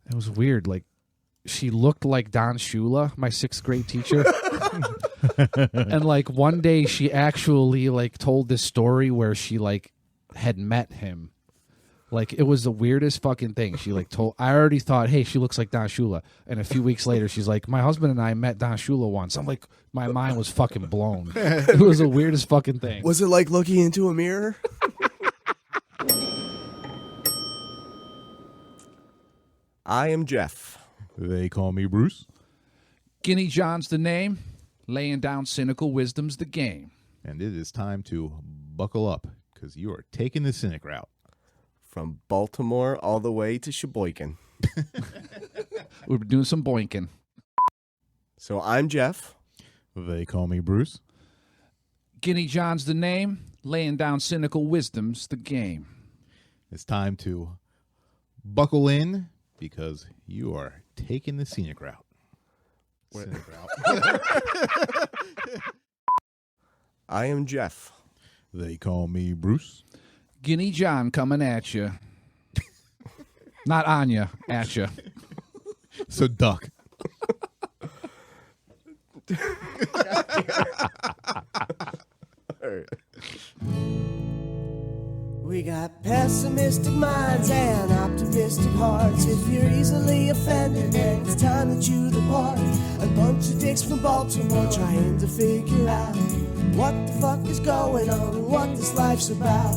It was weird. Like, she looked like Don Shula, my 6th grade teacher. And like one day she actually like told this story where she like had met him. Like, it was the weirdest fucking thing. She like told, I already thought, hey, she looks like Don Shula. And a few weeks later, she's like, my husband and I met Don Shula once. I'm like, my mind was fucking blown. It was the weirdest fucking thing. Was it like looking into a mirror? I am Jeff. They call me Bruce. Guinea John's the name. Laying down cynical wisdom's the game. And it is time to buckle up, because you are taking the Cynic route. From Baltimore all the way to Sheboygan. We're doing some boinking. So I'm Jeff. They call me Bruce. Guinea John's the name. Laying down cynical wisdom's the game. It's time to buckle in, because you are taking the scenic route. Scenic route. I am Jeff. They call me Bruce. Guinea John coming at you. Not on you, at you. So duck. We got pessimistic minds and optimistic hearts. If you're easily offended, then it's time that you depart. A bunch of dicks from Baltimore trying to figure out what the fuck is going on and what this life's about.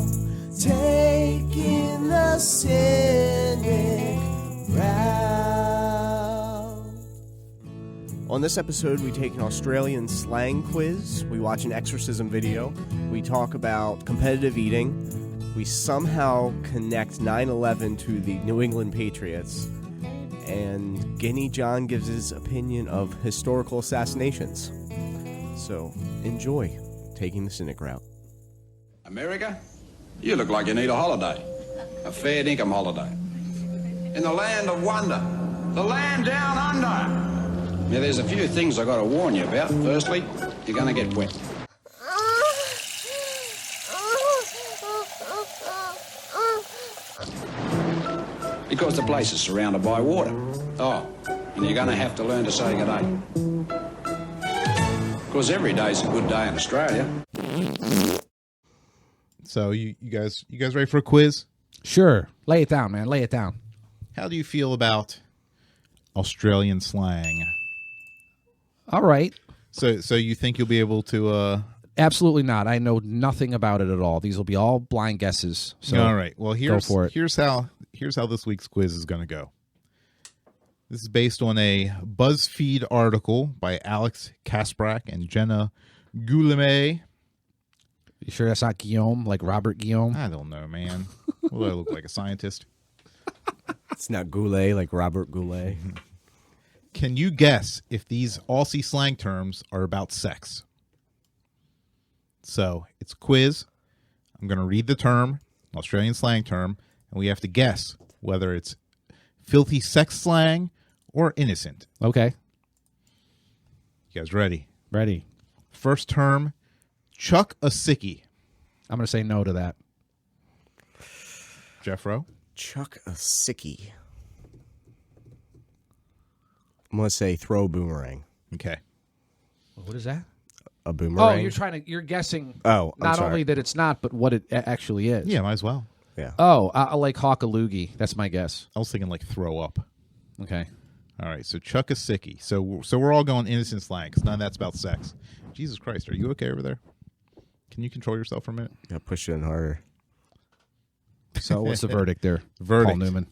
Taking the Cynic route. On this episode, we take an Australian slang quiz. We watch an exorcism video. We talk about competitive eating. We somehow connect 9/11 to the New England Patriots. And Guinea John gives his opinion of historical assassinations. So, enjoy taking the Cynic route. America, you look like you need a holiday. A fair dinkum holiday. In the land of wonder. The land down under. Now, there's a few things I got to warn you about. Firstly, you're going to get wet. Because the place is surrounded by water. Oh, and you're going to have to learn to say good day. Because every day's a good day in Australia. So you guys ready for a quiz? Sure. Lay it down, man. Lay it down. How do you feel about Australian slang? All right. So you think you'll be able to Absolutely not. I know nothing about it at all. These will be all blind guesses. So all right. Well, go for it. here's how this week's quiz is going to go. This is based on a BuzzFeed article by Alex Kasprak and Jenna Guillemets. You sure that's not Guillaume, like Robert Guillaume? I don't know, man. Well, I look like a scientist. It's not Goulet like Robert Goulet. Can you guess if these Aussie slang terms are about sex? So, it's a quiz. I'm going to read the term, Australian slang term, and we have to guess whether it's filthy sex slang or innocent. Okay. You guys ready? Ready. First term, chuck a sickie. I'm going to say no to that. Jeffro? Chuck a sickie. I'm going to say throw a boomerang. Okay. What is that? A boomerang? Oh, you're guessing Oh, I'm not sorry. only that it's not, but what it actually is. Yeah, might as well. Yeah. Oh, I like hawk a loogie. That's my guess. I was thinking like throw up. Okay. All right, so chuck a sickie. So we're all going innocent slang because none of that's about sex. Jesus Christ, are you okay over there? Can you control yourself for a minute? Yeah, push it in harder. So what's the verdict there? Verdict. Paul Newman.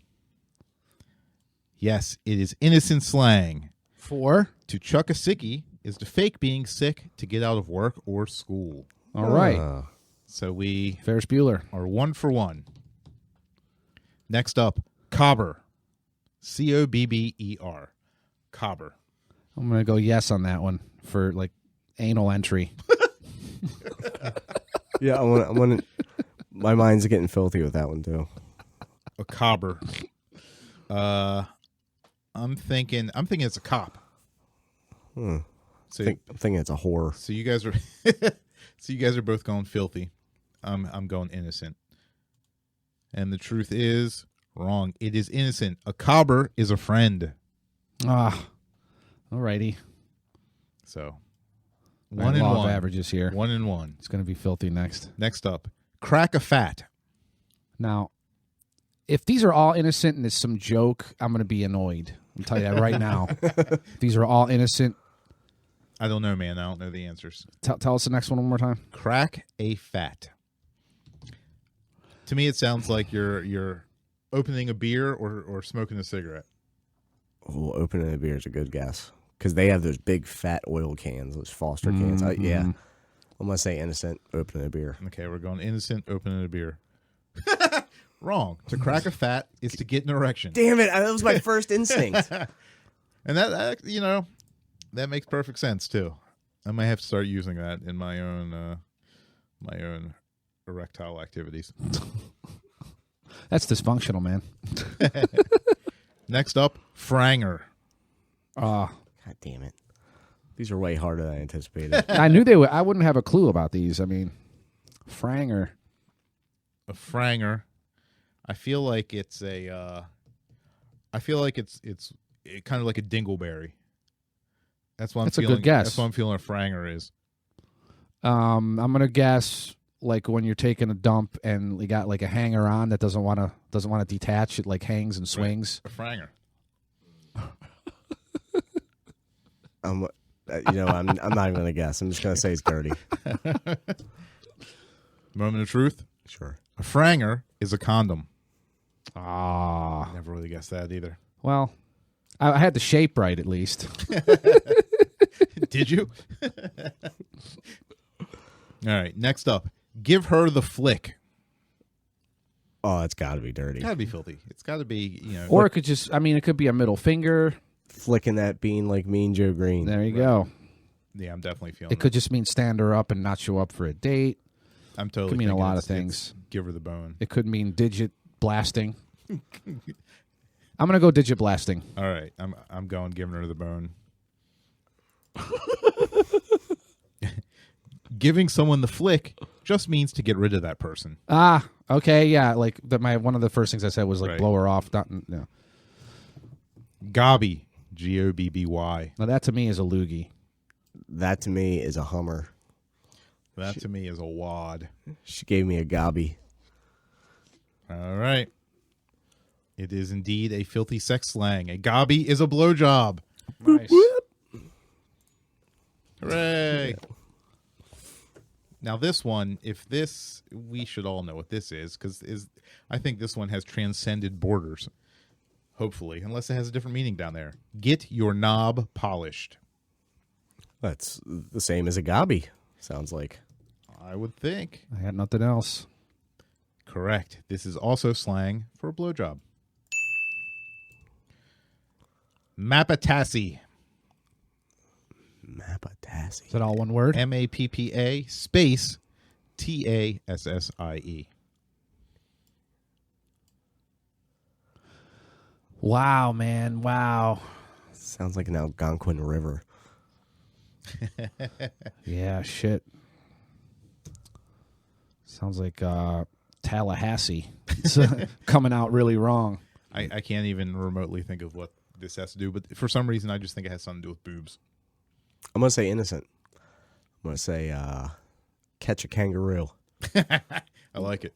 Yes, it is innocent slang. For? To chuck a sickie is to fake being sick to get out of work or school. All right. So we Ferris Bueller. are 1 for 1. Next up, cobber. Cobber. Cobber. I'm going to go yes on that one for like anal entry. Yeah, I want to. My mind's getting filthy with that one too. A cobber. I'm thinking it's a cop. So I'm thinking it's a whore. So you guys are both going filthy. I'm going innocent. And the truth is Wrong. It is innocent. A cobber is a friend. Alrighty. So, One in one. Law of averages here. 1 and 1. It's going to be filthy next. Next up, crack a fat. Now, if these are all innocent and it's some joke, I'm going to be annoyed. I'll tell you that right now. If these are all innocent. I don't know, man. I don't know the answers. Tell us the next one more time. Crack a fat. To me, it sounds like you're opening a beer or smoking a cigarette. Oh, opening a beer is a good guess. Because they have those big fat oil cans, those Foster cans. Yeah. I'm going to say innocent, opening a beer. Okay, we're going innocent, opening a beer. Wrong. To crack a fat is to get an erection. Damn it. That was my first instinct. And that that makes perfect sense, too. I might have to start using that in my own erectile activities. That's dysfunctional, man. Next up, franger. God damn it. These are way harder than I anticipated. I knew they would. I wouldn't have a clue about these. I mean, franger. A franger. I feel like it's it's kind of like a dingleberry. That's what I'm That's a feeling. good guess. That's what I'm feeling a franger is. I'm gonna guess like when you're taking a dump and you got like a hanger on that doesn't want to detach. It like hangs and swings. Right. A franger. I'm not even going to guess. I'm just going to say it's dirty. Moment of truth. Sure. A franger is a condom. Ah, Never really guessed that either. well, I had the shape right at least. Did you? All right. Next up, give her the flick. Oh, it's got to be dirty. It's got to be filthy. It's got to be, Or it could just. I mean, it could be a middle finger. Flicking that bean like Mean Joe Green. There you go. Yeah, I'm definitely feeling It could just mean stand her up and not show up for a date. I'm totally. Could mean a thinking lot of it's things. Give her the bone. It could mean digit blasting. I'm gonna go digit blasting. All right, I'm going giving her the bone. Giving someone the flick just means to get rid of that person. Ah, okay, yeah. Like one of the first things I said was like Right. blow her off. No. Gobby, Gobby. Now that to me is a loogie. That to me is a Hummer. That to me is a wad. She gave me a gobby. All right. It is indeed a filthy sex slang. A gobby is a blowjob. Nice. Hooray. Now this one, we should all know what this is, because I think this one has transcended borders. Hopefully, unless it has a different meaning down there. Get your knob polished. That's the same as a gobby, sounds like. I would think. I had nothing else. Correct. This is also slang for a blowjob. Mappatassie. Mappatassie. Is that all one word? MAPPA space TASSIE. Wow, man. Wow. Sounds like an Algonquin River. Yeah, shit. Sounds like Tallahassee. It's coming out really wrong. I can't even remotely think of what this has to do, but for some reason I just think it has something to do with boobs. I'm going to say innocent. I'm going to say catch a kangaroo. I like it.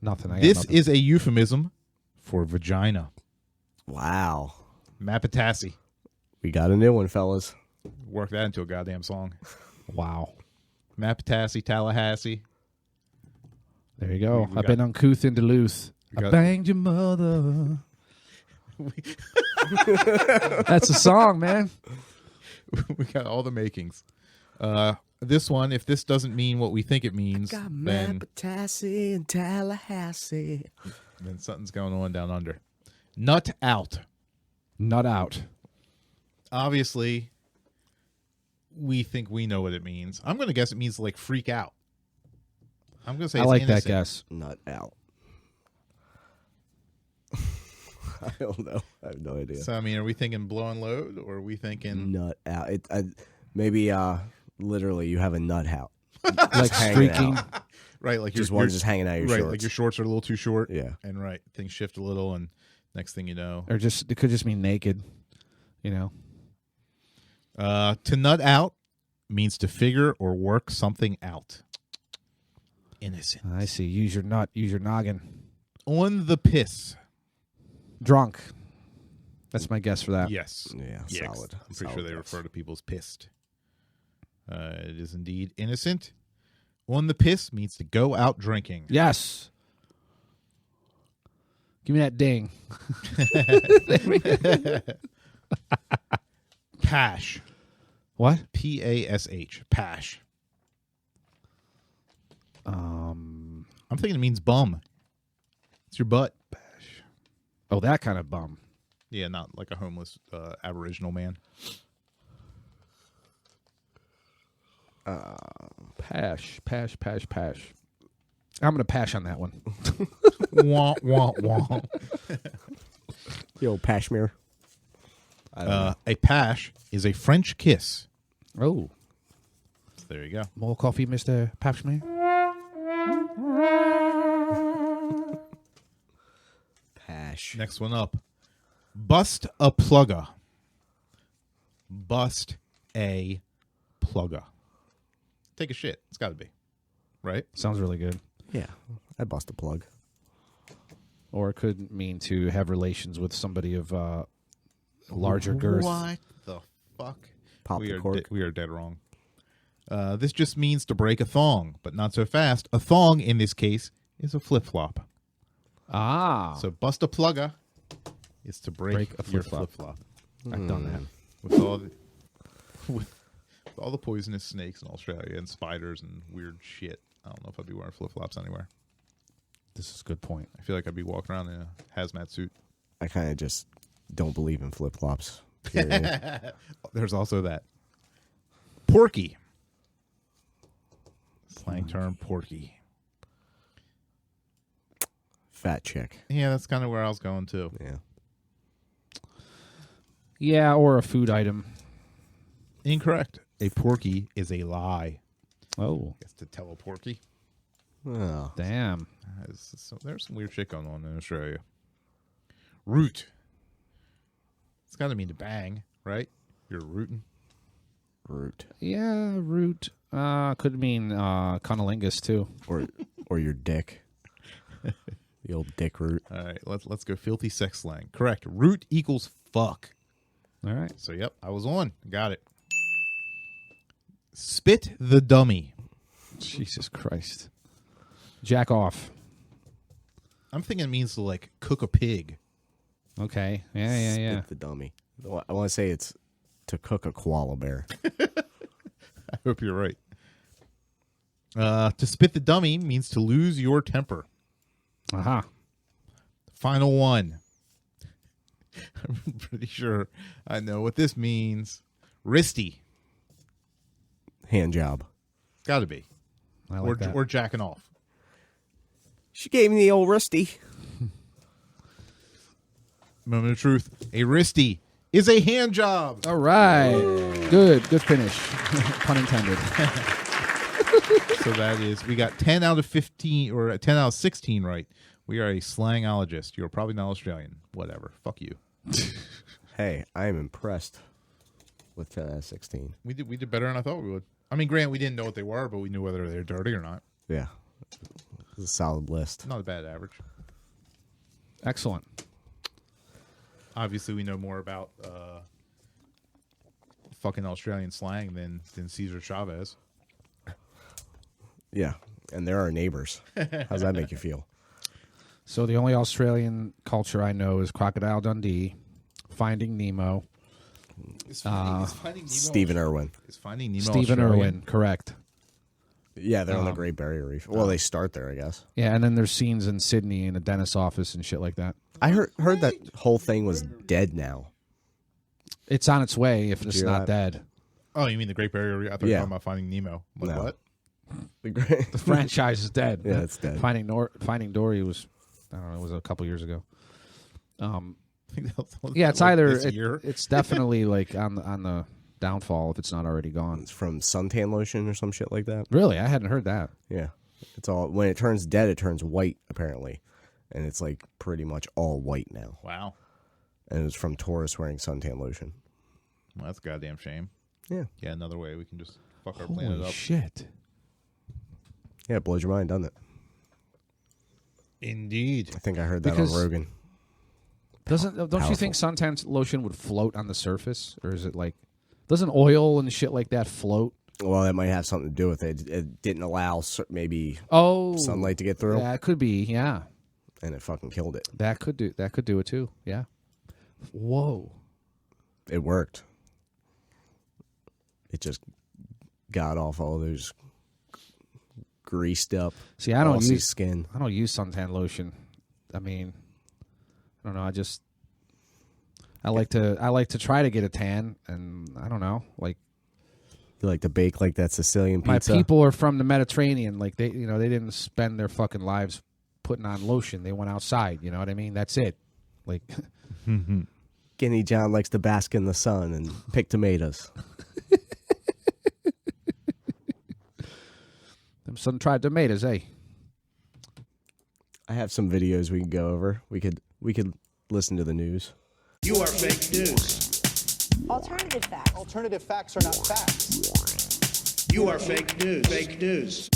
Nothing. This is a euphemism for vagina. Wow. Mappatassie. We got a new one, fellas. Work that into a goddamn song. Wow. Mappatassie, Tallahassee. There you go. We I've got- been uncouth in Duluth. I got- banged your mother. That's a song, man. We got all the makings. This one, if this doesn't mean what we think it means, then Mappatassie and Tallahassee. something's going on down under. Nut out. Nut out. Obviously, we think we know what it means. I'm going to guess it means like freak out. I'm going to say I it's like innocent. that guess. Nut out. I don't know. I have no idea. So, I mean, are we thinking blow and load, or are we thinking... Nut out. Maybe literally you have a nut out. Like hanging streaking. out. Right, like Just your- one your- just hanging out of your right, shorts. like your shorts are a little too short. Yeah. And right, things shift a little, and next thing you know. Or just it could just mean naked, you know. To nut out means to figure or work something out. Innocent. I see. Use your nut. Use your noggin. On the piss. Drunk. That's my guess for that. Yes. Yeah, Yeah, solid. I'm pretty sure Solid they guess. refer to people as pissed. It is indeed innocent. On the piss means to go out drinking. Yes. Give me that ding. Pash. What? P-A-S-H. Pash. I'm thinking it means bum. It's your butt. Oh, that kind of bum. Yeah, not like a homeless Aboriginal man. Pash. I'm going to pash on that one. Wah, wah, wah. The old Pashmere. A pash is a French kiss. Oh. So there you go. More coffee, Mr. Papschme? Pash. Next one up. Bust a plugger. Bust a plugger. Take a shit. It's got to be. Right? Sounds really good. Yeah, I bust a plug. Or it could mean to have relations with somebody of larger girth. What the fuck? Pop we the are cork. we are dead wrong. This just means to break a thong, but not so fast. A thong, in this case, is a flip-flop. Ah. So bust a plugger is to break Break a your flip-flop. flip-flop. I've done that. With all the with all the poisonous snakes in Australia and spiders and weird shit. I don't know if I'd be wearing flip-flops anywhere. This is a good point. I feel like I'd be walking around in a hazmat suit. I kind of just don't believe in flip flops. Period. There's also that. Porky. Slang term, porky. Fat chick. Yeah, that's kind of where I was going too. Yeah. Yeah, or a food item. Incorrect. A porky is a lie. Oh, Guess to tell a porky. Oh. damn. So there's some weird shit going on in Australia. Root. It's got to mean to bang, right? You're rooting. Root. Yeah, root. Could mean cunnilingus, too. Or your dick. The old dick root. All right, let's go filthy sex slang. Correct. Root equals fuck. All right. So yep, I was on. Got it. Spit the dummy. Jesus Christ. Jack off. I'm thinking it means to like cook a pig. Okay. Yeah. Spit the dummy. I want to say it's to cook a koala bear. I hope you're right. To spit the dummy means to lose your temper. Aha. Final one. I'm pretty sure I know what this means. Wristy. Hand job. Got to be. I like that. Or jacking off. She gave me the old rusty. Moment of truth. A wristy is a hand job. All right. Good finish. Pun intended. So that is, we got 10 out of 15, or 10 out of 16 right. We are a slangologist. You're probably not Australian. Whatever. Fuck you. Hey, I am impressed with 10 out of 16. We did better than I thought we would. I mean, Grant, we didn't know what they were, but we knew whether they're dirty or not. Yeah. It's a solid list. Not a bad average. Excellent. Obviously, we know more about fucking Australian slang than Cesar Chavez. Yeah. And they're our neighbors. How's that make you feel? So the only Australian culture I know is Crocodile Dundee, Finding Nemo, Is Finding Nemo Stephen Irwin. Is Finding Nemo Stephen Australian? Irwin, correct. Yeah, they're on the Great Barrier Reef. Well, they start there, I guess. Yeah, and then there's scenes in Sydney in a dentist's office and shit like that. I heard that whole thing was dead now. It's on its way if it's hear not that? dead. Oh, you mean the Great Barrier Reef? I thought you were Yeah. talking about Finding Nemo. Like, No. what? The great. The franchise is dead. Yeah, it's dead. Finding Dory was, I don't know, it was a couple years ago. I think that was Yeah, it's like either this year. it's definitely like on the downfall if it's not already gone. It's from suntan lotion or some shit like that. Really, I hadn't heard that. Yeah. It's all when it turns dead, it turns white apparently, and it's like pretty much all white now. Wow. And it was from tourists wearing suntan lotion. Well, that's a goddamn shame. Yeah. Yeah, another way we can just fuck our planet Holy up. shit. Yeah, it blows your mind, doesn't it? Indeed. I think I heard that Because- on Rogan. Don't you think suntan lotion would float on the surface, or is it like doesn't oil and shit like that float? Well, that might have something to do with it. It didn't allow maybe Oh, sunlight to get through, that could be. Yeah, and it fucking killed it. that could do it too. Yeah. Whoa. It worked. It just got off all those greased up. See, I don't glossy use skin. I don't use suntan lotion. I mean, I don't know. I like to try to get a tan, and I don't know. Like You like to bake like that Sicilian pizza. my people are from the Mediterranean. Like they didn't spend their fucking lives putting on lotion. They went outside. You know what I mean? That's it. Like. Guinea John likes to bask in the sun and pick tomatoes. Them sun-tried tomatoes, eh? I have some videos we can go over. We could listen to the news. You are fake news. Alternative facts. Alternative facts are not facts. You are fake news. Fake news.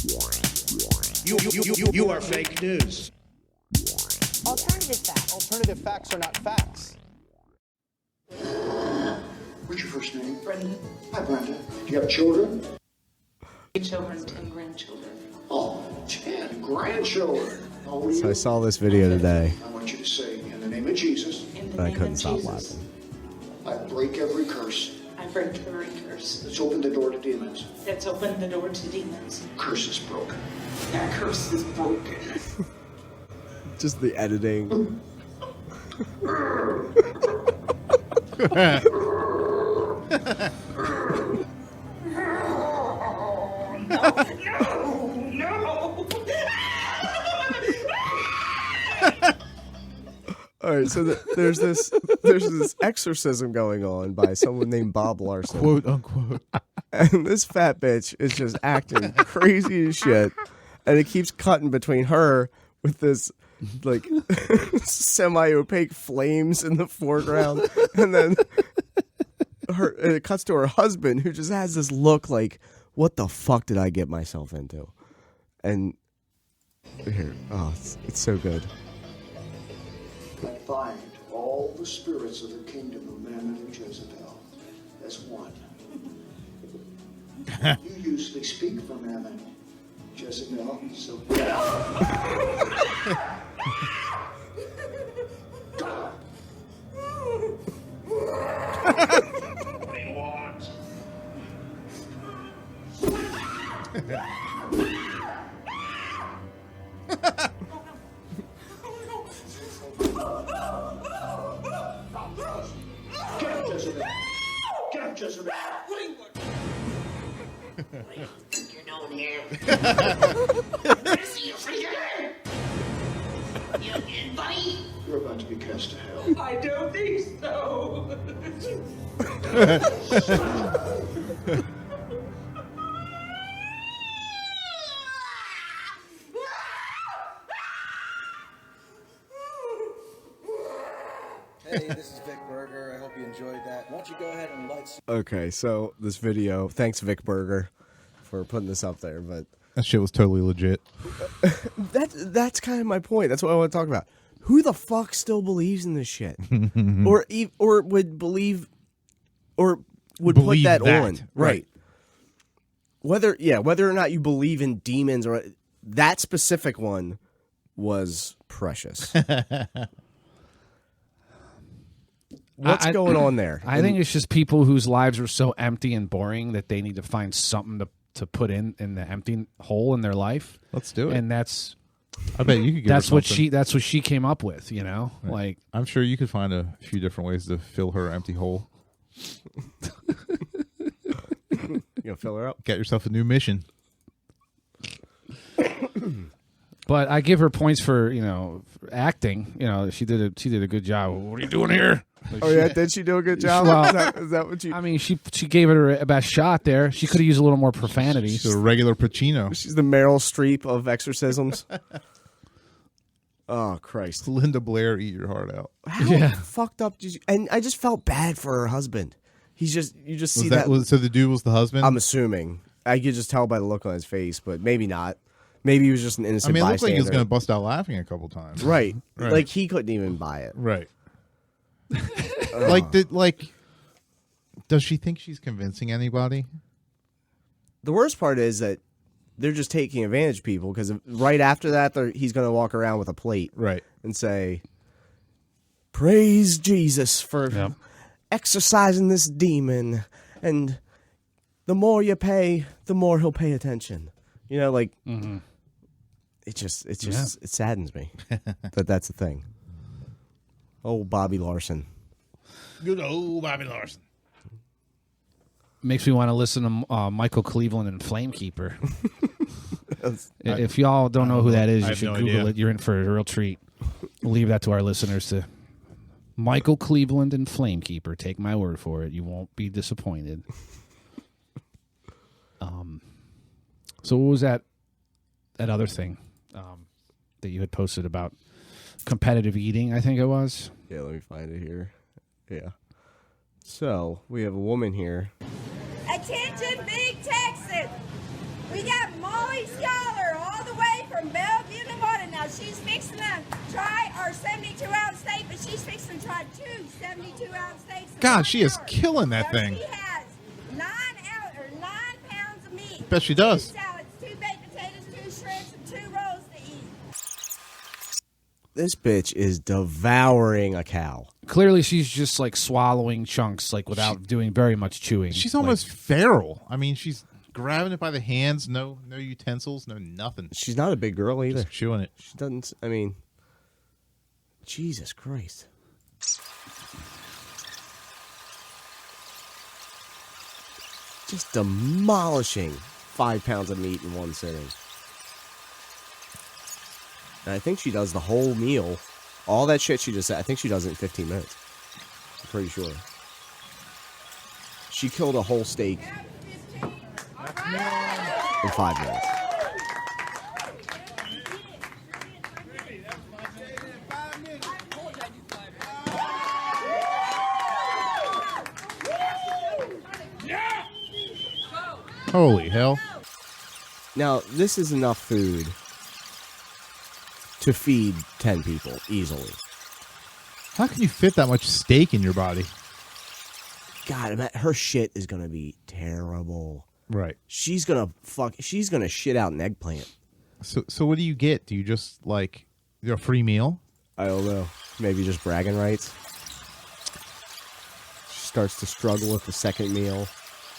You are fake news. Alternative facts. Alternative facts are not facts. What's your first name? Brenda. Hi, Brenda. Do you have children? 8 children, 10 grandchildren. Oh, 10 grandchildren. How old are you? So I saw this video today, I want you to say, in the name of Jesus, In the and I name couldn't of stop Jesus, laughing. I break every curse I break every curse that's opened the door to demons. that's opened the door to demons. Curse is broken. That curse is broken. Just the editing. No! All right, so there's this exorcism going on by someone named Bob Larson, Quote unquote. and this fat bitch is just acting crazy as shit, and it keeps cutting between her with this like semi-opaque flames in the foreground, and then it cuts to her husband who just has this look like, what the fuck did I get myself into? And here, oh, it's so good. I bind all the spirits of the kingdom of Mammon and Jezebel as one. You usually speak for Mammon, Jezebel, so get out. What do you want? Get up, Jezebel. Get up, Jezebel. What do you think you're doing here? You freaking You good, buddy? You're about to be cast to hell. I don't think so. Hey, this is Vic Berger. I hope you enjoyed that. Why don't you go ahead and like. Okay, so this video, thanks Vic Berger for putting this up there, but That shit was totally legit. that's kind of my point. That's what I want to talk about. Who the fuck still believes in this shit, or would believe, or would Believe put that that, on, right. Whether or not you believe in demons, or that specific one was precious. What's going on there? I think it's just people whose lives are so empty and boring that they need to find something to put in the empty hole in their life. Let's do it. And that's I bet you could get that's what she came up with, you know? Right. Like I'm sure you could find a few different ways to fill her empty hole. You gonna fill her up? Get yourself a new mission. But I give her points for for acting. She did a good job. What are you doing here? Like, Oh yeah, did she do a good job? Well, is that what you? I mean, she gave it her best shot there. She could have used a little more profanity. She's a regular Pacino. She's the Meryl Streep of exorcisms. Oh Christ, Linda Blair, eat your heart out. How fucked up did you? And I just felt bad for her husband. You just see that. So the dude was the husband. I'm assuming. I could just tell by the look on his face, but maybe not. Maybe he was just an innocent. I mean, it looks like he was bystander. going to bust out laughing a couple times. Right. Like he couldn't even buy it. Right. Does she think she's convincing anybody? The worst part is that they're just taking advantage of people because right after that, he's going to walk around with a plate, right, and say, "Praise Jesus for exorcising this demon," and the more you pay, the more he'll pay attention. It saddens me that that's the thing. Oh, Bobby Larson. Good old Bobby Larson. Makes me want to listen to Michael Cleveland and Flamekeeper. If y'all don't know who that is, you should Google it. You're in for a real treat. We'll leave that to our listeners to Michael Cleveland and Flamekeeper. Take my word for it. You won't be disappointed. So what was that other thing that you had posted about competitive eating, I think it was? Yeah, let me find it here. Yeah. So, we have a woman here. Attention, Big Texas! We got Molly Scholar all the way from Bellevue, Nevada. Now, she's fixing to try our 72-ounce steak, but she's fixing to try 2 72-ounce steaks. God, she is killing that thing. She has 9 pounds of meat. Bet she does. 2 salads, 2 baked potatoes, 2 shrimps, and 2 rolls to eat. This bitch is devouring a cow. Clearly, she's just like swallowing chunks, like without doing very much chewing. She's almost feral. I mean, she's grabbing it by the hands, no utensils, no nothing. She's not a big girl either. Just chewing it. She doesn't, I mean, Jesus Christ. Just demolishing 5 pounds of meat in one sitting. And I think she does the whole meal. All that shit she just said, I think she does it in 15 minutes. I'm pretty sure. She killed a whole steak in 5 minutes. Holy hell. Now, this is enough food to feed 10 people easily. How can you fit that much steak in your body? God, her shit is going to be terrible. Right. She's going to shit out an eggplant. So what do you get? Do you just like a free meal? I don't know. Maybe just bragging rights. She starts to struggle with the second meal.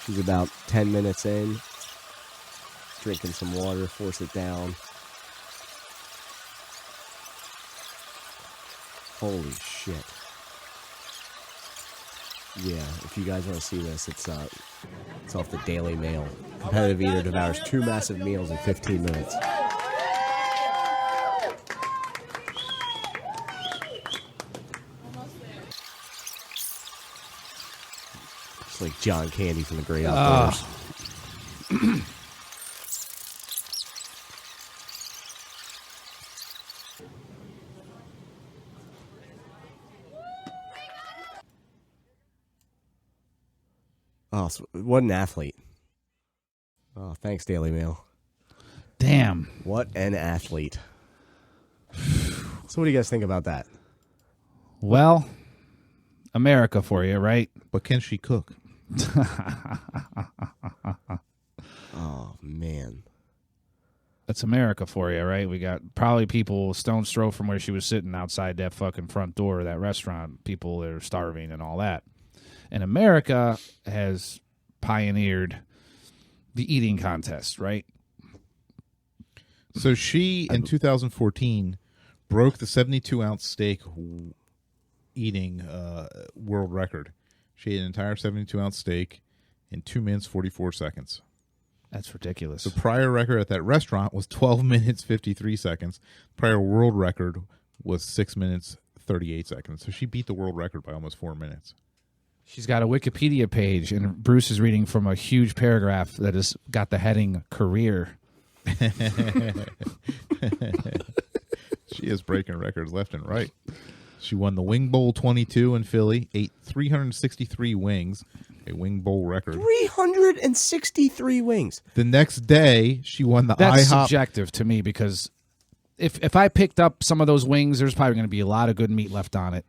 She's about 10 minutes in. Drinking some water, force it down. Holy shit. Yeah, if you guys want to see this, it's off the Daily Mail. Competitive eater devours 2 massive meals in 15 minutes. It's like John Candy from the Great Outdoors. Oh, so what an athlete. Oh, thanks, Daily Mail. Damn. What an athlete. So what do you guys think about that? Well, America for you, right? But can she cook? Oh, man. That's America for you, right? We got probably people a stone's throw from where she was sitting outside that fucking front door of that restaurant. People that are starving and all that. And America has pioneered the eating contest, right? So she, in 2014, broke the 72-ounce steak eating world record. She ate an entire 72-ounce steak in 2 minutes, 44 seconds. That's ridiculous. The prior record at that restaurant was 12 minutes 53 seconds. Prior world record was 6 minutes 38 seconds. So she beat the world record by almost 4 minutes. She's got a Wikipedia page, and Bruce is reading from a huge paragraph that has got the heading career. She is breaking records left and right. She won the Wing Bowl 22 in Philly, ate 363 wings, a Wing Bowl record. 363 wings. The next day, she won the That's IHOP. subjective to me because if I picked up some of those wings, there's probably going to be a lot of good meat left on it.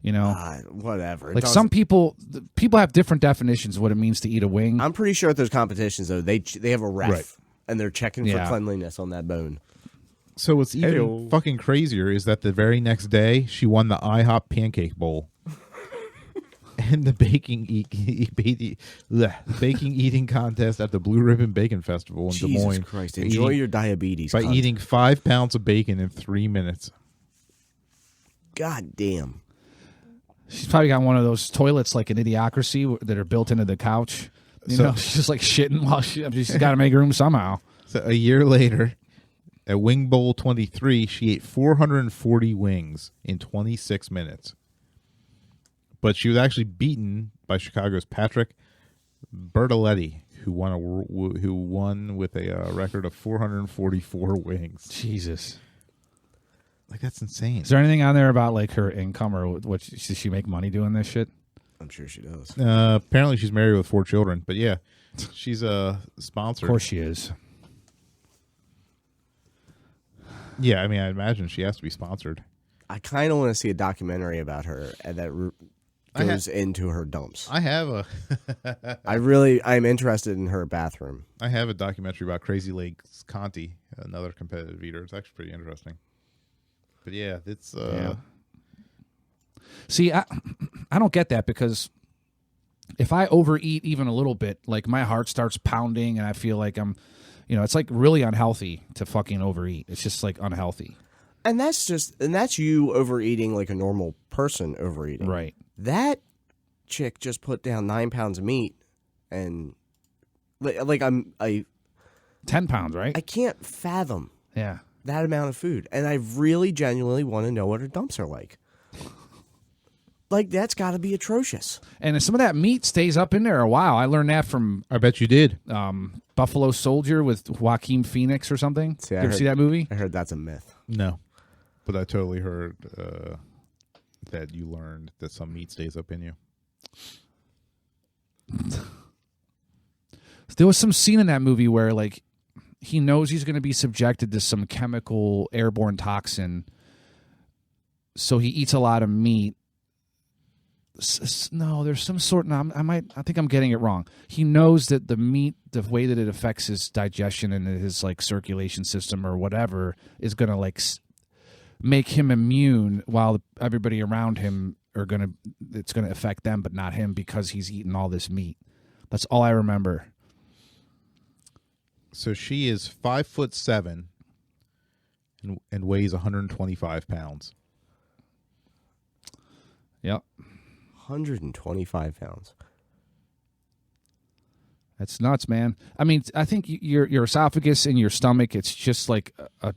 You know, whatever. Like some people have different definitions of what it means to eat a wing. I'm pretty sure at those competitions though, they have a ref Right. and they're checking for cleanliness on that bone. So what's even fucking crazier is that the very next day, she won the IHOP Pancake Bowl. And the baking eating contest at the Blue Ribbon Bacon Festival in Des Moines. Jesus Christ! Enjoy your diabetes by eating 5 pounds of bacon in 3 minutes. God damn! She's probably got one of those toilets like an Idiocracy that are built into the couch. You know, she's just like shitting while she's got to make room somehow. So a year later, at Wing Bowl 23, she ate 440 wings in 26 minutes. But she was actually beaten by Chicago's Patrick Bertoletti, who won with a record of 444 wings. Jesus. Like, that's insane. Is there anything on there about like her income or what? Does she make money doing this shit? I'm sure she does. Apparently, she's married with 4 children. But yeah, she's a sponsor. Of course, she is. Yeah, I mean, I imagine she has to be sponsored. I kind of want to see a documentary about her that goes into her dumps. I have a. I'm interested in her bathroom. I have a documentary about Crazy Legs Conti, another competitive eater. It's actually pretty interesting. But yeah, it's. See, I don't get that because if I overeat even a little bit, like my heart starts pounding and I feel like I'm, it's like really unhealthy to fucking overeat. It's just like unhealthy. And that's you overeating like a normal person overeating. Right. That chick just put down 9 pounds of meat and like 10 pounds, right? I can't fathom that amount of food. And I really genuinely want to know what her dumps are like. Like, that's got to be atrocious. And some of that meat stays up in there a while. I learned that from... I bet you did. Buffalo Soldier with Joaquin Phoenix or something. You ever see that movie? I heard that's a myth. No. But I totally heard that you learned that some meat stays up in you. There was some scene in that movie where, like, he knows he's going to be subjected to some chemical airborne toxin, so he eats a lot of meat. No, there's some sort. No, I think I'm getting it wrong. He knows that the meat, the way that it affects his digestion and his like circulation system or whatever, is going to like make him immune, while everybody around him it's going to affect them, but not him because he's eating all this meat. That's all I remember. So she is 5'7" and weighs 125 pounds. Yep. 125 pounds. That's nuts, man. I mean, I think your esophagus and your stomach, it's just like a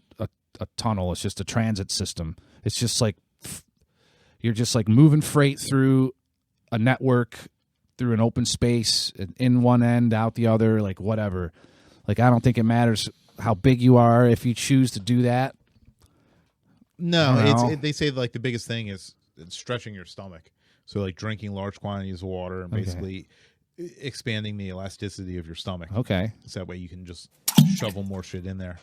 tunnel. It's just a transit system. It's just like you're just like moving freight through a network, through an open space, in one end, out the other, like whatever. Like, I don't think it matters how big you are if you choose to do that. No, they say like the biggest thing is stretching your stomach. So like drinking large quantities of water and basically expanding the elasticity of your stomach. Okay. So that way you can just shovel more shit in there.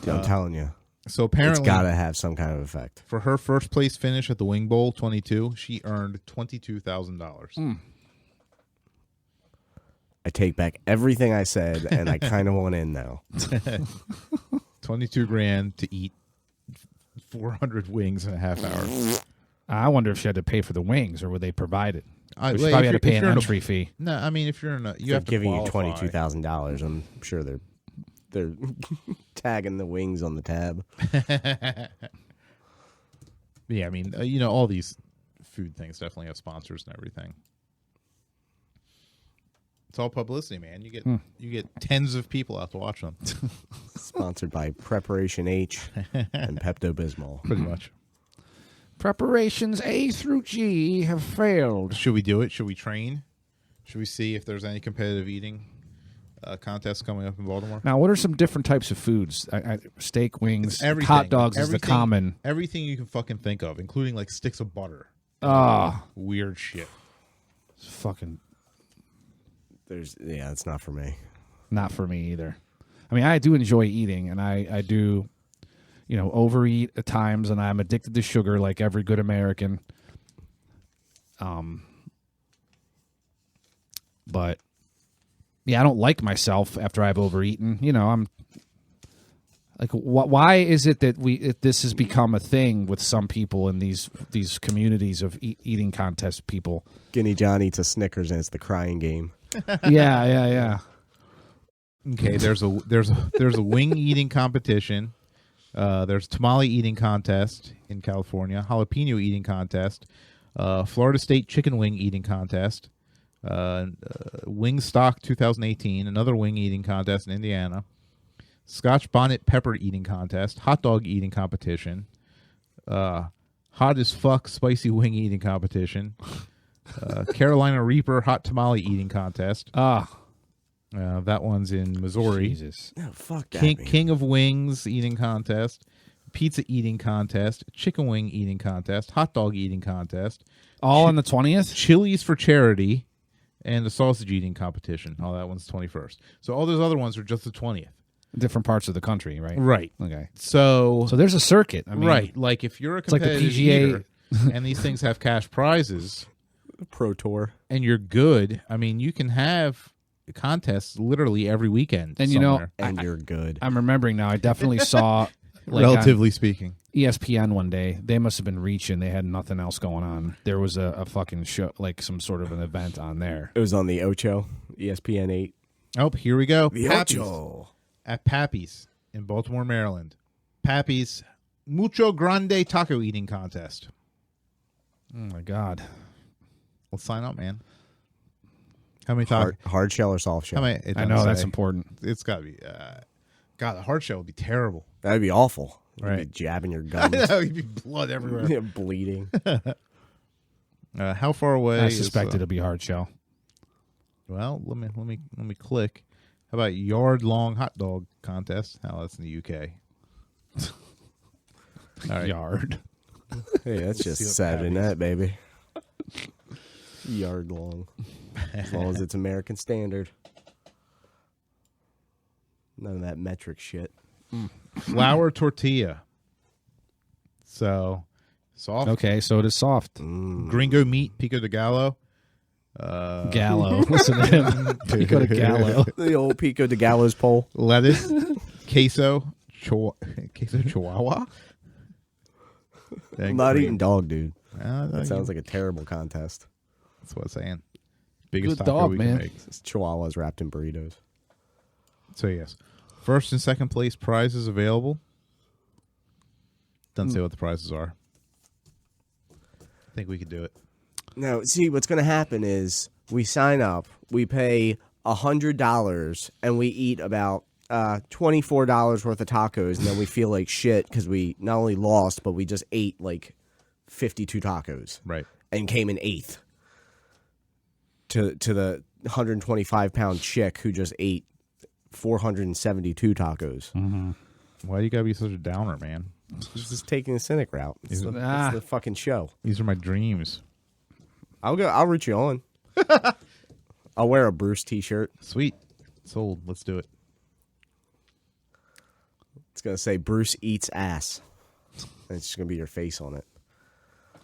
I'm telling you. So apparently it's got to have some kind of effect. For her first place finish at the Wing Bowl 22, she earned $22,000. I take back everything I said, and I kind of want in now. $22,000 to eat 400 wings in a half hour. I wonder if she had to pay for the wings, or would they provide it? She well, probably had to pay an entry fee. No, I mean, if you're in a, you they're have to giving qualify. you $22,000. I'm sure they're tagging the wings on the tab. Yeah, I mean, all these food things definitely have sponsors and everything. It's all publicity, man. You get tens of people out to watch them. Sponsored by Preparation H and Pepto-Bismol. Pretty much. Preparations A through G have failed. Should we do it? Should we train? Should we see if there's any competitive eating contests coming up in Baltimore? Now, what are some different types of foods? Steak, wings, Everything. hot dogs is the common. Everything you can fucking think of, including like sticks of butter. Weird shit. It's fucking. It's not for me. Not for me either. I mean, I do enjoy eating, and I do, overeat at times, and I'm addicted to sugar like every good American. But yeah, I don't like myself after I've overeaten. I'm like, why is it that this has become a thing with some people in these communities of eating contest people? Guinea John eats a Snickers, and it's the crying game. Yeah. Okay, there's a wing eating competition. There's tamale eating contest in California, jalapeno eating contest, Florida State chicken wing eating contest, Wingstock 2018, another wing eating contest in Indiana, Scotch bonnet pepper eating contest, hot dog eating competition, hot as fuck spicy wing eating competition, Carolina Reaper hot tamale eating contest. That one's in Missouri. Jesus. No, fuck that, King of Wings eating contest, pizza eating contest, chicken wing eating contest, hot dog eating contest. All on the 20th? Chili's for charity, and a sausage eating competition. Oh, that one's 21st. So all those other ones are just the 20th. Different parts of the country, right? Right. Okay. So there's a circuit. I mean, right. Like if you're a competitive like the PGA. eater and these things have cash prizes, Pro Tour, and you're good, I mean, you can have contests literally every weekend. And somewhere. you're good. I'm remembering now. I definitely saw, relatively speaking, ESPN one day. They must have been reaching. They had nothing else going on. There was a fucking show, like some sort of an event on there. It was on the Ocho, ESPN 8. Oh, here we go. The Pappy's. Ocho. At Pappy's in Baltimore, Maryland. Pappy's Mucho Grande Taco Eating Contest. Oh, my God. Let's sign up, man. How many tacos? Hard shell or soft shell? How many? I know, that's important. It's got to be. God, the hard shell would be terrible. That'd be awful. You'd Right. be jabbing your gums. I know, you'd be blood everywhere. Yeah, bleeding. How far away? I suspect it'll be hard shell. Well, let me click. How about yard long hot dog contest? Oh, that's in the UK. All right. Yard. Hey, that's just Saturday night, baby. Yard long. As long as it's American standard. None of that metric shit. Flour tortilla. So soft. Okay, so it is soft. Gringo meat, pico de gallo. Gallo. Listen to him. Pico de Gallo. The old Pico de Gallo's pole. Lettuce, queso chihuahua. I'm not eating dog, dude. That That sounds like a terrible contest. That's what I'm saying. Biggest Good taco dog, we man. can make. It's chihuahuas wrapped in burritos. So yes, first and second place prizes available. Doesn't say what the prizes are. I think we could do it. Now, see, what's going to happen is we sign up, we pay $100, and we eat about $24 worth of tacos, and then we feel like shit because we not only lost, but we just ate like 52 tacos. Right. And came in 8th to the 125-pound chick who just ate 472 tacos. Mm-hmm. Why do you gotta be such a downer, man? Just taking the Cynic route. It's the fucking show. These are my dreams. I'll root you on. I'll wear a Bruce t-shirt. Sweet. Sold. Let's do it. It's going to say Bruce eats ass. And it's just going to be your face on it.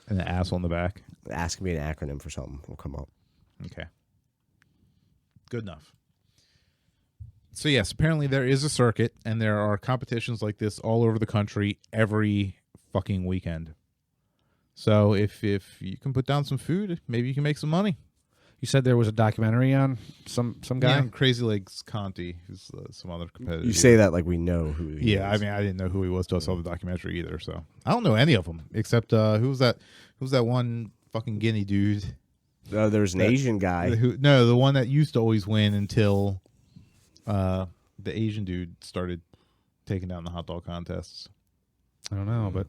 And the ass on the back. The ass can be an acronym for something. Will come up. Okay. Good enough. So yes, apparently there is a circuit, and there are competitions like this all over the country every fucking weekend. So if you can put down some food, maybe you can make some money. You said there was a documentary on some guy? Yeah, Crazy Legs Conti, who's some other competitor. You say that like we know who he is. Yeah, I mean, I didn't know who he was till I saw the documentary either. So I don't know any of them except who's that one fucking Guinea dude? There's an Asian guy. The one that used to always win until the Asian dude started taking down the hot dog contests. I don't know, but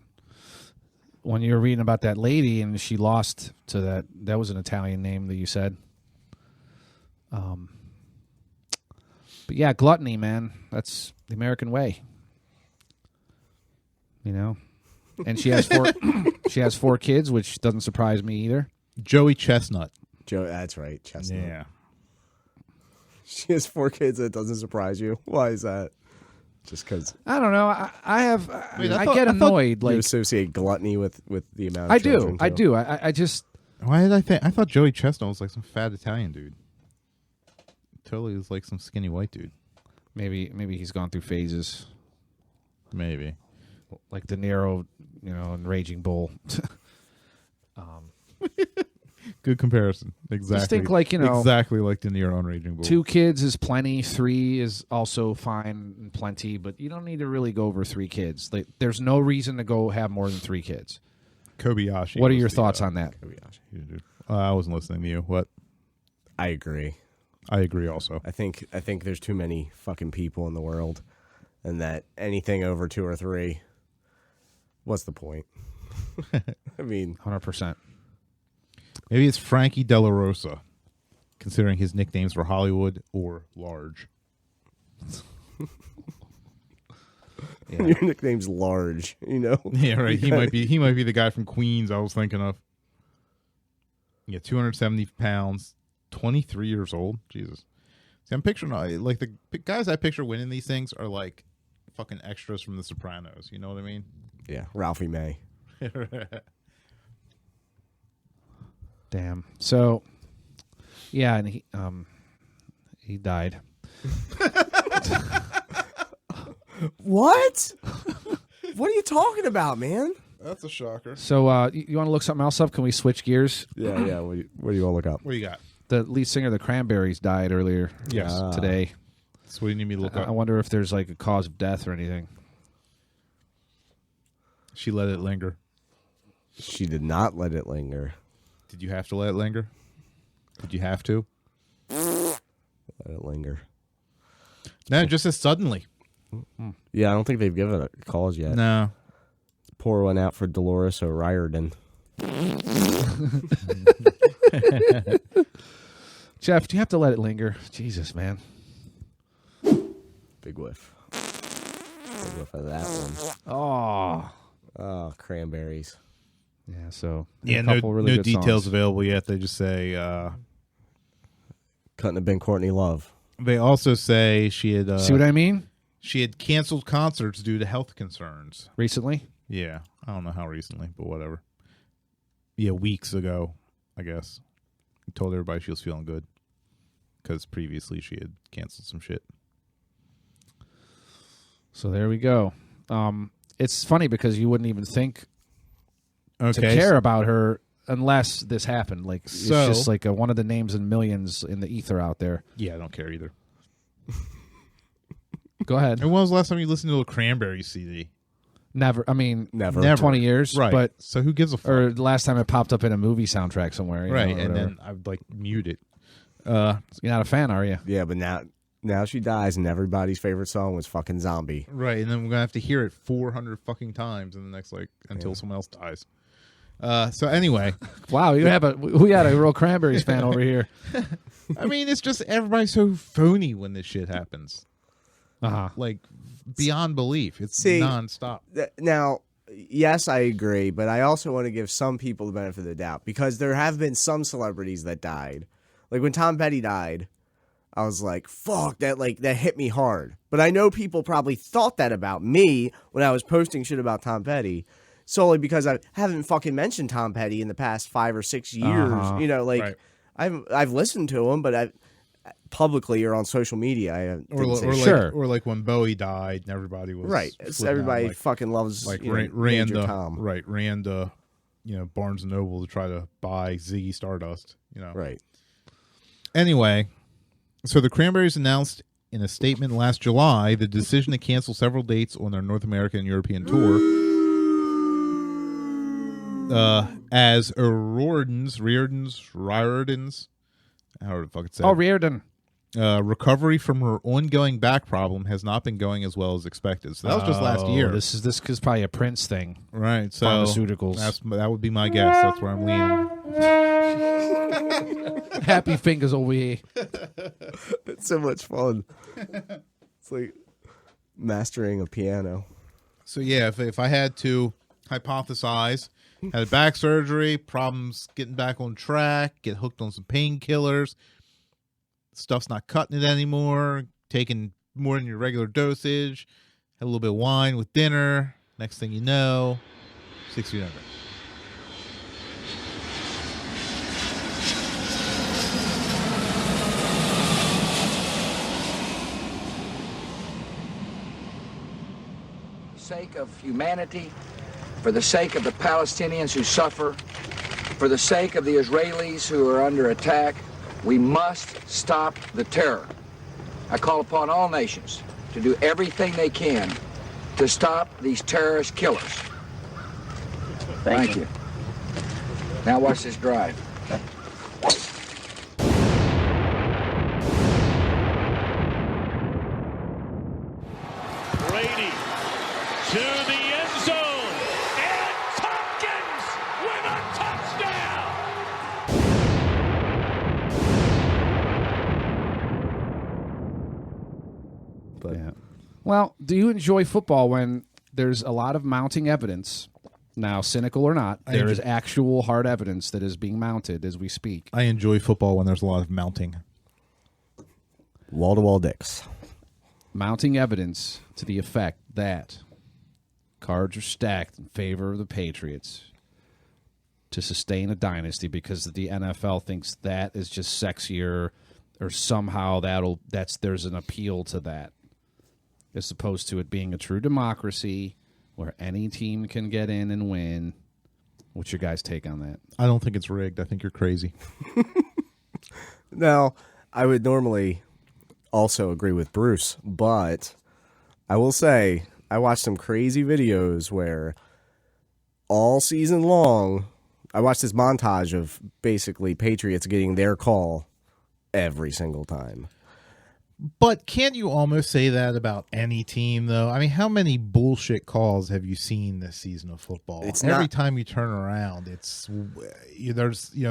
when you were reading about that lady and she lost to that was an Italian name that you said. But yeah, gluttony, man. That's the American way. You know? And she has four kids, which doesn't surprise me either. Joey Chestnut. That's right, Chestnut. Yeah. She has 4 kids. That doesn't surprise you. Why is that? Just because I don't know. I get annoyed. You like associate gluttony with the amount. Of I children, do. I too. do. I just. Why did I think? I thought Joey Chestnut was like some fat Italian dude. Totally was like some skinny white dude. Maybe he's gone through phases. Maybe. Like De Niro, in Raging Bull. Good comparison. Exactly. Just think like, exactly like De Niro on Raging Bull. 2 kids is plenty. 3 is also fine and plenty, but you don't need to really go over 3 kids. Like, there's no reason to go have more than 3 kids. Kobayashi. What are your thoughts on that? Kobayashi. I wasn't listening to you. What? I agree. I agree also. I think there's too many fucking people in the world, and that anything over 2 or 3, what's the point? I mean, 100%. Maybe it's Frankie De La Rosa, considering his nicknames were Hollywood or Large. Yeah. Your nickname's Large, Yeah, right. He might be the guy from Queens I was thinking of. Yeah, 270 pounds, 23 years old. Jesus. See, I'm picturing like the guys I picture winning these things are like fucking extras from The Sopranos. You know what I mean? Yeah, Ralphie May. Damn. So, yeah, and he died. What? What are you talking about, man? That's a shocker. So, you want to look something else up? Can we switch gears? Yeah. What do you want to look up? What do you got? The lead singer of the Cranberries died earlier. Yes. Today. So what do you need me to look up? I wonder if there's like a cause of death or anything. She let it linger. She did not let it linger. Did you have to let it linger? Did you have to? Let it linger. No, just as suddenly. Yeah, I don't think they've given it a cause yet. No. Pour one out for Dolores O'Riordan. Jeff, do you have to let it linger? Jesus, man. Big whiff. Big whiff of that one. Oh, Cranberries. Yeah, so yeah, a no couple really good details songs. available yet. They just say couldn't have been Courtney Love. They also say she had see what I mean? She had canceled concerts due to health concerns Recently? Yeah, I don't know how recently, but whatever. Yeah, weeks ago, I guess. He told everybody she was feeling good because previously she had canceled some shit. So there we go. It's funny because you wouldn't even think to Okay, care about her unless this happened. Like it's So- just like one of the names in millions in the ether out there. Yeah, I don't care either. Go ahead. And when was the last time you listened to a Cranberry CD? Never. I mean, Never. 20 years. Right. But So who gives a fuck? or the last time it popped up in a movie soundtrack somewhere. you Right, know, or and whatever. then I would like mute it. You're not a fan, are you? Yeah, but now she dies, and everybody's favorite song was fucking Zombie. Right, and then we're gonna have to hear it 400 fucking times in the next until someone else dies. So anyway, Wow, we got a real Cranberries fan over here. I mean, it's just everybody's so phony when this shit happens. Like beyond belief. It's nonstop. Now, yes, I agree, but I also want to give some people the benefit of the doubt because there have been some celebrities that died. Like when Tom Petty died, I was like, fuck, that hit me hard. But I know people probably thought that about me when I was posting shit about Tom Petty, solely because I haven't fucking mentioned Tom Petty in the past 5 or 6 years. You know, like Right. I've listened to him, but I've publicly or on social media, I didn't say shit. Or like when Bowie died and everybody was Right. Everybody fucking loves ran Major to Tom. ran to Barnes and Noble to try to buy Ziggy Stardust. Right. Anyway, so the Cranberries announced in a statement last July the decision to cancel several dates on their North American and European tour. as Riordan's, however the fuck it's said. Oh, Riordan. Recovery from her ongoing back problem has not been going as well as expected. So that was just last year. This is probably a Prince thing. Right. So pharmaceuticals. That would be my guess. That's where I'm leaning. Happy fingers over here. It's so much fun. It's like mastering a piano. So yeah, if I had to hypothesize, had back surgery, problems getting back on track, get hooked on some painkillers, stuff's not cutting it anymore, taking more than your regular dosage, had a little bit of wine with dinner, next thing you know, 6 feet under. Sake of humanity, for the sake of the Palestinians who suffer, for the sake of the Israelis who are under attack, we must stop the terror. I call upon all nations to do everything they can to stop these terrorist killers. Thank you. Now watch this drive. Brady to the end zone, and Tompkins with a touchdown! But Yeah. Well, do you enjoy football when there's a lot of mounting evidence? Now, cynical or not, there is actual hard evidence that is being mounted as we speak. I enjoy football when there's a lot of mounting. wall-to-wall dicks. Mounting evidence to the effect that cards are stacked in favor of the Patriots to sustain a dynasty because the NFL thinks that is just sexier, or somehow there's an appeal to that, as opposed to it being a true democracy where any team can get in and win. What's your guys' take on that? I don't think it's rigged. I think you're crazy. Now, I would normally also agree with Bruce, but I will say I watched some crazy videos where all season long I watched this montage of basically Patriots getting their call every single time. But can't you almost say that about any team, though? I mean, how many bullshit calls have you seen this season of football? It's every time you turn around, there's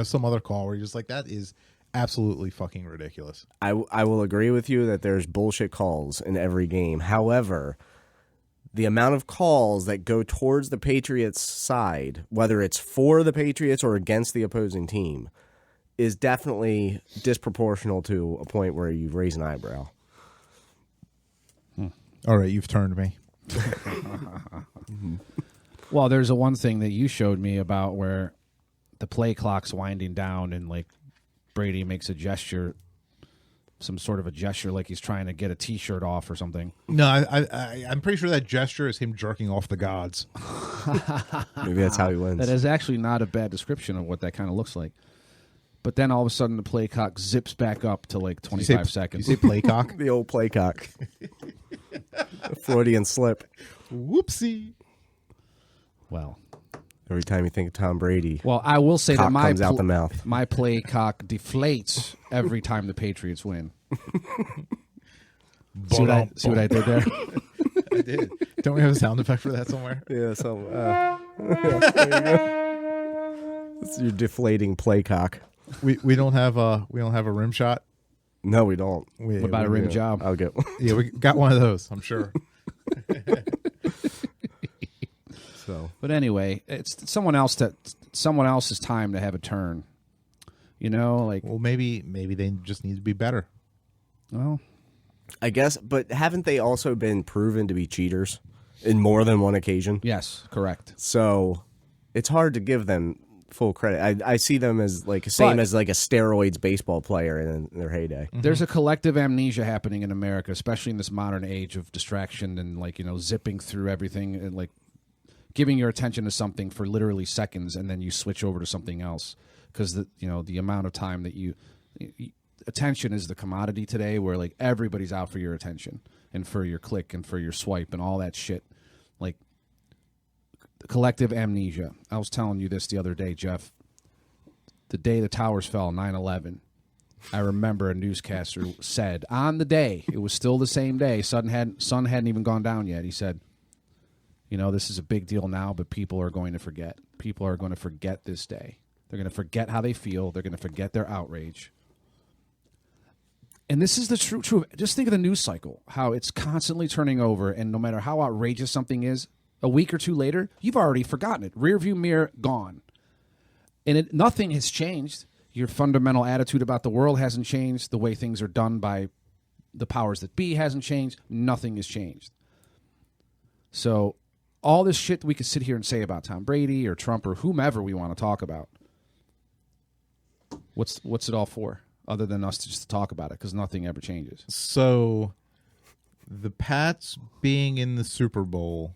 some other call where you're just like, that is absolutely fucking ridiculous. I will agree with you that there's bullshit calls in every game. However, the amount of calls that go towards the Patriots' side, whether it's for the Patriots or against the opposing team, is definitely disproportional to a point where you raise an eyebrow. All right, you've turned me. Well, there's one thing that you showed me about where the play clock's winding down and like Brady makes a gesture, some sort of a gesture like he's trying to get a T-shirt off or something. No, I'm pretty sure that gesture is him jerking off the gods. Maybe that's how he wins. That is actually not a bad description of what that kind of looks like. But then all of a sudden the play clock zips back up to like 25 seconds. You say play cock? The old play cock. Freudian slip. Whoopsie. Well, every time you think of Tom Brady, I will say that comes out the mouth. My play cock deflates every time the Patriots win. See what I did there? I did. Don't we have a sound effect for that somewhere? Yeah, there you go. It's your deflating play cock. We don't have a rim shot. No, we don't. What about a rim job? I'll get one. Yeah, we got one of those, I'm sure. But anyway, it's someone else's time to have a turn. Well, maybe they just need to be better. Well, I guess, but haven't they also been proven to be cheaters in more than one occasion? Yes, correct. So it's hard to give them full credit. I see them as as like a steroids baseball player in their heyday. There's a collective amnesia happening in America, especially in this modern age of distraction and zipping through everything and giving your attention to something for literally seconds, and then you switch over to something else because the amount of time that attention is the commodity today, where everybody's out for your attention and for your click and for your swipe and all that shit. collective amnesia. I was telling you this the other day, Jeff. The day the towers fell, 9/11. I remember a newscaster said on the day, it was still the same day, sun hadn't even gone down yet. He said, this is a big deal now, but people are going to forget. People are going to forget this day. They're going to forget how they feel. They're going to forget their outrage. And this is the truth. Just think of the news cycle, how it's constantly turning over, and no matter how outrageous something is, a week or two later, you've already forgotten it. Rearview mirror, gone. And nothing has changed. Your fundamental attitude about the world hasn't changed. The way things are done by the powers that be hasn't changed. Nothing has changed. So all this shit we could sit here and say about Tom Brady or Trump or whomever we want to talk about, what's it all for? Other than us to just talk about it, because nothing ever changes. So the Pats being in the Super Bowl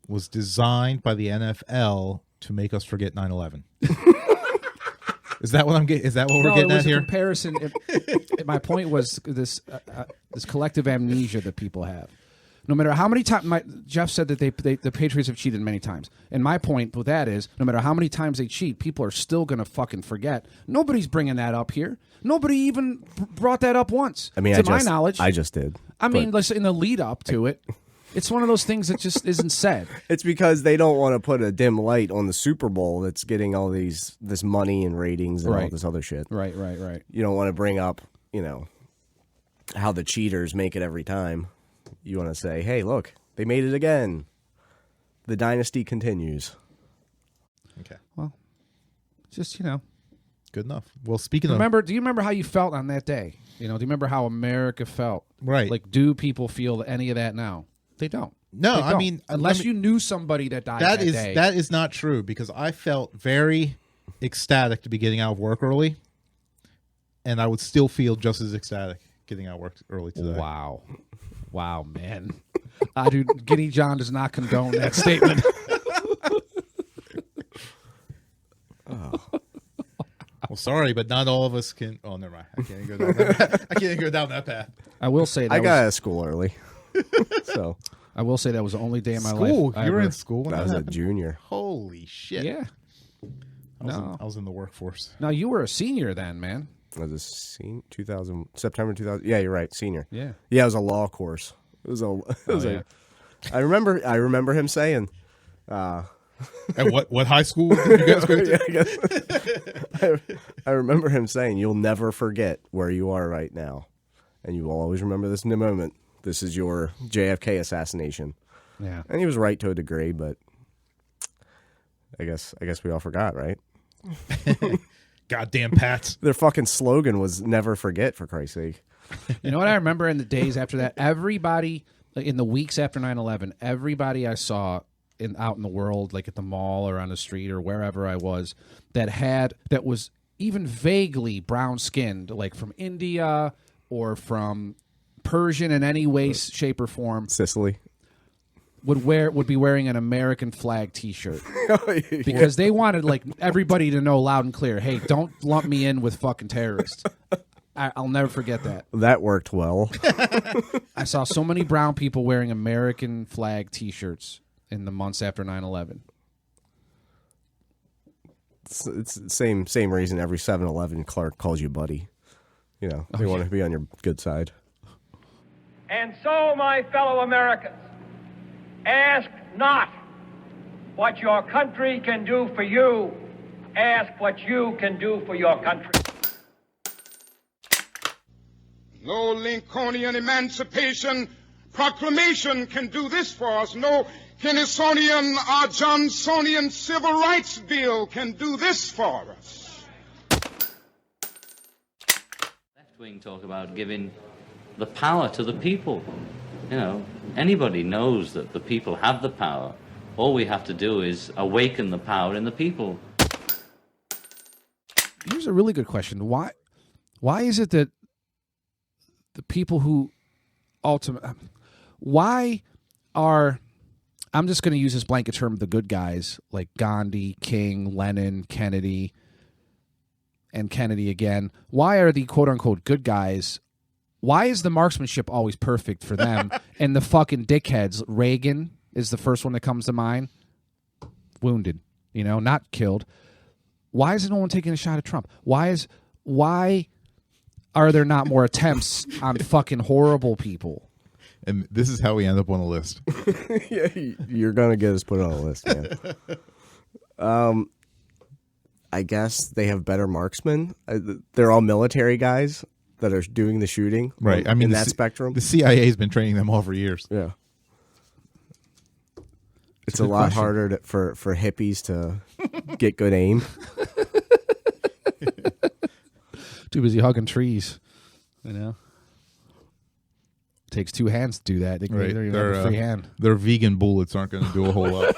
was designed by the NFL to make us forget 9/11. Is that what we're getting at here? Comparison. My point was this collective amnesia that people have. No matter how many times, Jeff said that the Patriots have cheated many times, and my point with that is, no matter how many times they cheat, people are still going to fucking forget. Nobody's bringing that up here. Nobody even brought that up once. I mean, to my knowledge, I just did. I mean, in the lead up to it. It's one of those things that just isn't said. It's because they don't want to put a dim light on the Super Bowl that's getting all this money and ratings and all this other shit. Right. You don't want to bring up, how the cheaters make it every time. You want to say, hey, look, they made it again. The dynasty continues. Okay. Well, just, Good enough. Well, speaking do you remember how you felt on that day? Do you remember how America felt? Right. Like, do people feel any of that now? They don't. No, they don't. I mean, unless you knew somebody that died that day. That is not true, because I felt very ecstatic to be getting out of work early, and I would still feel just as ecstatic getting out of work early today. Wow, man. Dude, Guinea John does not condone that statement. Oh. Well, sorry, but not all of us can. Oh, never mind. I can't go down that path. I can't go down that path. I will say that I got out of school early. So I will say that was the only day of my life. You were in school when I was a junior. Holy shit. Yeah. I was in the workforce. No, you were a senior then, man. I was a senior, September 2000. Yeah, you're right, senior. Yeah. Yeah, it was a law course. I remember him saying, at what high school did you guys go to? I remember him saying, "You'll never forget where you are right now, and you will always remember this in a moment. This is your JFK assassination." Yeah, and he was right to a degree, but I guess we all forgot, right? Goddamn Pats! Their fucking slogan was "Never forget." For Christ's sake. You know what I remember in the days after that? Everybody, in the weeks after 9/11, everybody I saw out in the world, like at the mall or on the street or wherever I was, that was even vaguely brown skinned, like from India or from Persian in any way, shape, or form, Sicily, would be wearing an American flag T-shirt because they wanted like everybody to know loud and clear, hey, don't lump me in with fucking terrorists. I'll never forget that. That worked well. I saw so many brown people wearing American flag T-shirts in the months after 9/11. It's the same reason every 7-Eleven clerk calls you buddy. They want to be on your good side. And so, my fellow Americans, ask not what your country can do for you. Ask what you can do for your country. No Lincolnian Emancipation Proclamation can do this for us. No Kennysonian or Johnsonian Civil Rights Bill can do this for us. Left-wing talk about giving the power to the people. Anybody knows that the people have the power. All we have to do is awaken the power in the people. Here's a really good question. Why is it that the people who why are, I'm just going to use this blanket term, the good guys, like Gandhi, King, Lenin, Kennedy, and Kennedy again. Why are the quote-unquote good guys, why is the marksmanship always perfect for them? And the fucking dickheads, Reagan is the first one that comes to mind. wounded, not killed. Why is no one taking a shot at Trump? Why are there not more attempts on fucking horrible people? And this is how we end up on the list. Yeah, you're gonna get us put on a list, man. I guess they have better marksmen. They're all military guys that are doing the shooting, right? I mean, in that spectrum, the CIA has been training them all for years. Yeah, it's a lot harder for hippies to get good aim. Too busy hugging trees, Takes two hands to do that. They don't even have a free hand. Their vegan bullets aren't going to do a whole lot.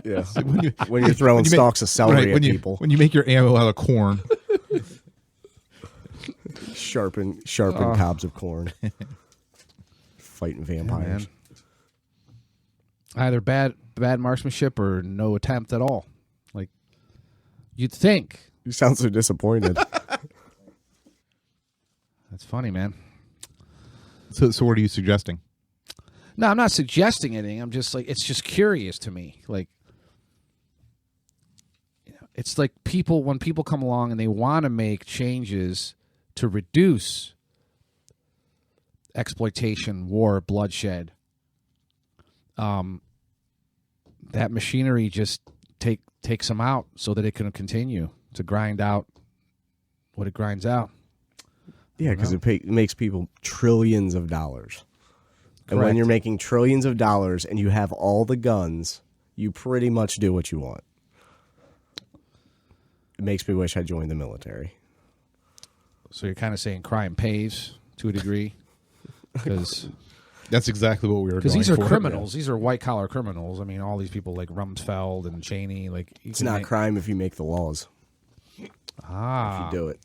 Yeah, when you're throwing stalks of celery at people. When you make your ammo out of corn. Sharpen cobs of corn. Fighting vampires. Either bad marksmanship or no attempt at all. Like, you'd think. You sound so disappointed. That's funny, man. So what are you suggesting? No, I'm not suggesting anything. I'm just like, it's just curious to me. Like, it's like when people come along and they want to make changes to reduce exploitation, war, bloodshed, that machinery just takes them out so that it can continue to grind out what it grinds out. Yeah, because it makes people trillions of dollars. And when you're making trillions of dollars and you have all the guns, you pretty much do what you want. It makes me wish I joined the military. So you're kind of saying crime pays to a degree? Because that's exactly what we were. Because these are criminals. Yeah. These are white collar criminals. I mean, all these people like Rumsfeld and Cheney. Like, it's not crime if you make the laws. Ah, if you do it,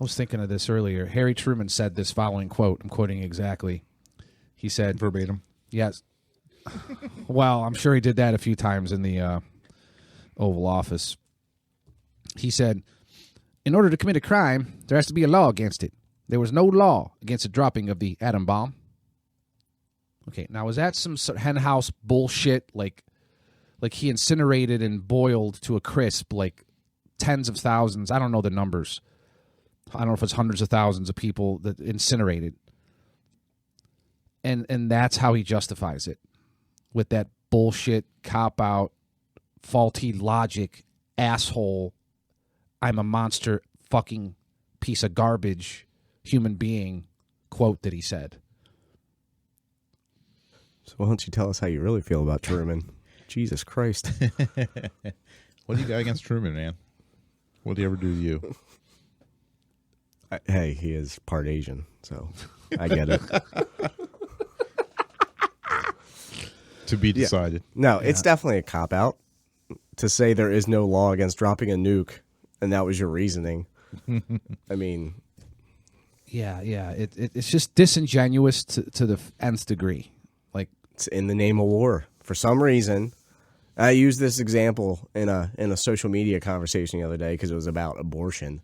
I was thinking of this earlier. Harry Truman said this following quote. I'm quoting exactly. He said verbatim. Yes. Well, I'm sure he did that a few times in the Oval Office. He said, in order to commit a crime, there has to be a law against it. There was no law against the dropping of the atom bomb. Okay, now is that some henhouse bullshit? Like he incinerated and boiled to a crisp, like tens of thousands. I don't know the numbers. I don't know if it's hundreds of thousands of people that incinerated. And that's how he justifies it. With that bullshit, cop-out, faulty logic, asshole, I'm a monster fucking piece of garbage human being quote that he said. So why don't you tell us how you really feel about Truman? Jesus Christ. What do you got against Truman, man? What did he ever do to you? Hey, he is part Asian, so I get it. To be decided. Yeah. No, it's definitely a cop-out to say there is no law against dropping a nuke, and that was your reasoning. I mean... Yeah. It's just disingenuous to the nth degree. Like, it's in the name of war. For some reason, I used this example in a social media conversation the other day because it was about abortion.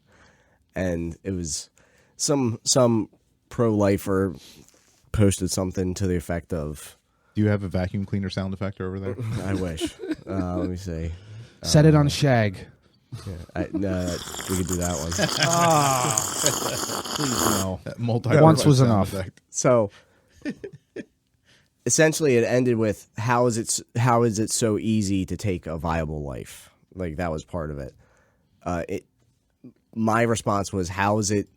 And it was some pro-lifer posted something to the effect of... Do you have a vacuum cleaner sound effect over there? I wish. Let me see. Set it on shag. Yeah, no, we could do that one. Please no. Once was enough. So, essentially, it ended with how is it so easy to take a viable life? Like, that was part of it. My response was, how is it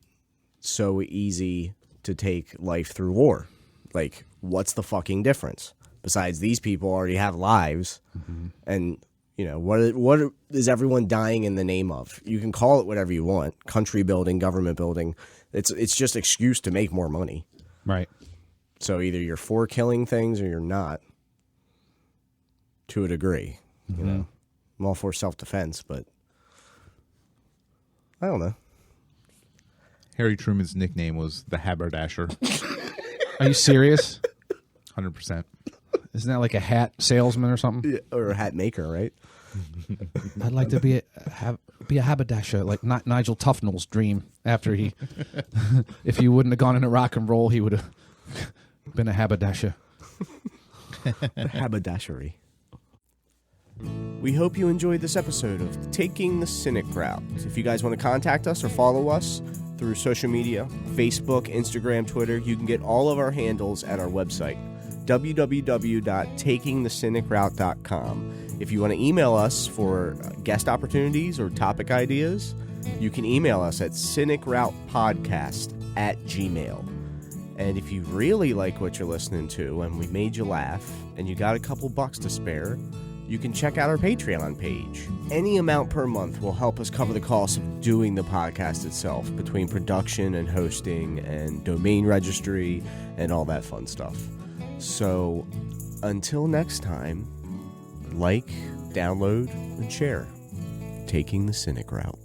so easy to take life through war? Like, what's the fucking difference? Besides, these people already have lives, and what is everyone dying in the name of? You can call it whatever you want: country building, government building. It's just excuse to make more money, right? So either you're for killing things or you're not. To a degree, I'm all for self-defense, but I don't know. Harry Truman's nickname was the Haberdasher. Are you serious? 100%. Isn't that like a hat salesman or something? Yeah, or a hat maker, right? I'd like to be a haberdasher, like Nigel Tufnell's dream. After he, if he wouldn't have gone into rock and roll, he would have been a haberdasher. Haberdashery. We hope you enjoyed this episode of Taking the Cynic Route. If you guys want to contact us or follow us through social media, Facebook, Instagram, Twitter, you can get all of our handles at our website, www.takingthecynicroute.com. If you want to email us for guest opportunities or topic ideas, you can email us at cynicroutepodcast@gmail.com. And if you really like what you're listening to and we made you laugh and you got a couple bucks to spare, you can check out our Patreon page. Any amount per month will help us cover the cost of doing the podcast itself, between production and hosting and domain registry and all that fun stuff. So until next time, like, download, and share. Taking the Cynic Route.